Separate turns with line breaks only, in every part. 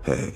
Hey.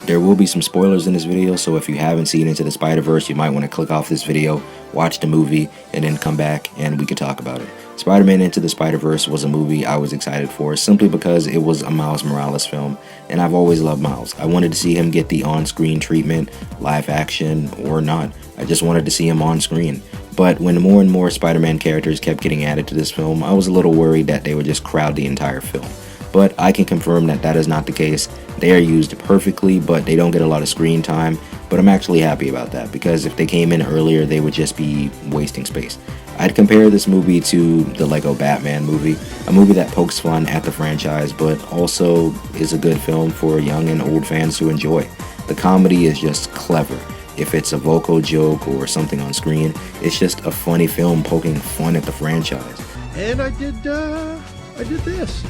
There will be some spoilers in this video, so if you haven't seen Into the Spider-Verse, you might want to click off this video, watch the movie, and then come back and we could talk about it. Spider-Man Into the Spider-Verse was a movie I was excited for simply because it was a Miles Morales film, and I've always loved Miles. I wanted to see him get the on-screen treatment, live action or not. I just wanted to see him on screen. But when more and more Spider-Man characters kept getting added to this film, I was a little worried that they would just crowd the entire film. But I can confirm that that is not the case. They are used perfectly, but they don't get a lot of screen time. But I'm actually happy about that, because if they came in earlier, they would just be wasting space. I'd compare this movie to the Lego Batman movie, a movie that pokes fun at the franchise, but also is a good film for young and old fans to enjoy. The comedy is just clever. If it's a vocal joke or something on screen, it's just a funny film poking fun at the franchise.
And I did this.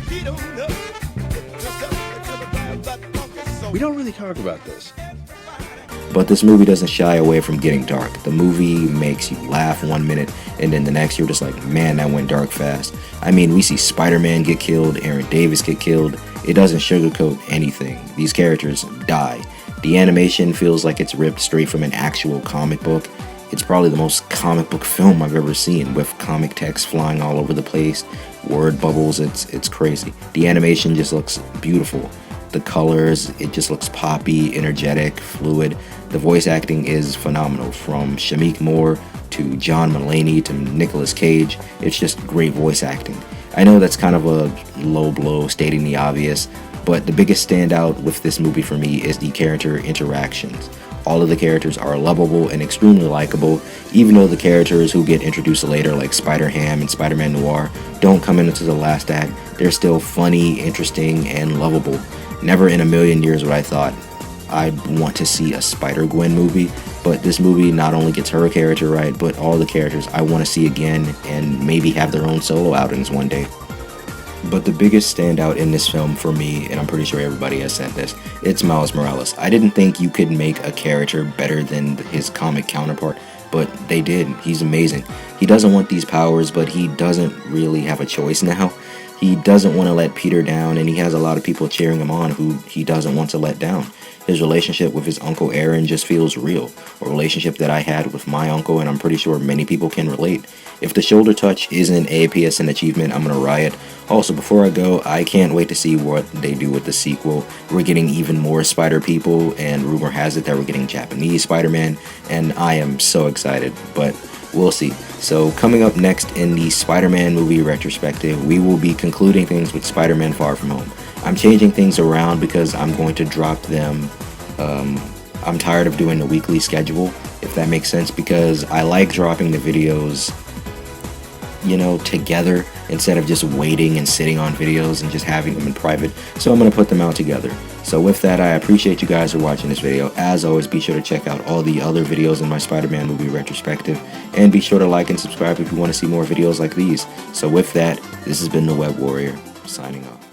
We don't really talk about this.
But this movie doesn't shy away from getting dark. The movie makes you laugh one minute, and then the next you're just like, man, that went dark fast. I mean, we see Spider-Man get killed, Aaron Davis get killed. It doesn't sugarcoat anything. These characters die. The animation feels like it's ripped straight from an actual comic book. It's probably the most comic book film I've ever seen, with comic text flying all over the place, word bubbles, it's crazy. The animation just looks beautiful. The colors, it just looks poppy, energetic, fluid. The voice acting is phenomenal, from Shameik Moore to John Mulaney to Nicolas Cage. It's just great voice acting. I know that's kind of a low blow, stating the obvious, but the biggest standout with this movie for me is the character interactions. All of the characters are lovable and extremely likable, even though the characters who get introduced later, like Spider-Ham and Spider-Man Noir, don't come into the last act. They're still funny, interesting, and lovable. Never in a million years would I thought I'd want to see a Spider-Gwen movie, but this movie not only gets her character right, but all the characters I want to see again and maybe have their own solo outings one day. But the biggest standout in this film for me, and I'm pretty sure everybody has said this, it's Miles Morales. I didn't think you could make a character better than his comic counterpart, but they did. He's amazing. He doesn't want these powers, but he doesn't really have a choice now. He doesn't want to let Peter down, and he has a lot of people cheering him on who he doesn't want to let down. His relationship with his uncle Aaron just feels real, a relationship that I had with my uncle, and I'm pretty sure many people can relate. If the shoulder touch isn't a PSN achievement, I'm gonna riot. Also, before I go, I can't wait to see what they do with the sequel. We're getting even more Spider people, and rumor has it that we're getting Japanese Spider-Man, and I am so excited, but we'll see. So coming up next in the Spider-Man movie retrospective, we will be concluding things with Spider-Man Far From Home. I'm changing things around because I'm going to drop them. I'm tired of doing the weekly schedule, if that makes sense, because I like dropping the videos, you know, together instead of just waiting and sitting on videos and just having them in private. So I'm going to put them out together. So with that, I appreciate you guys for watching this video. As always, be sure to check out all the other videos in my Spider-Man movie retrospective, and be sure to like and subscribe if you want to see more videos like these. So with that, this has been the Web Warrior, signing off.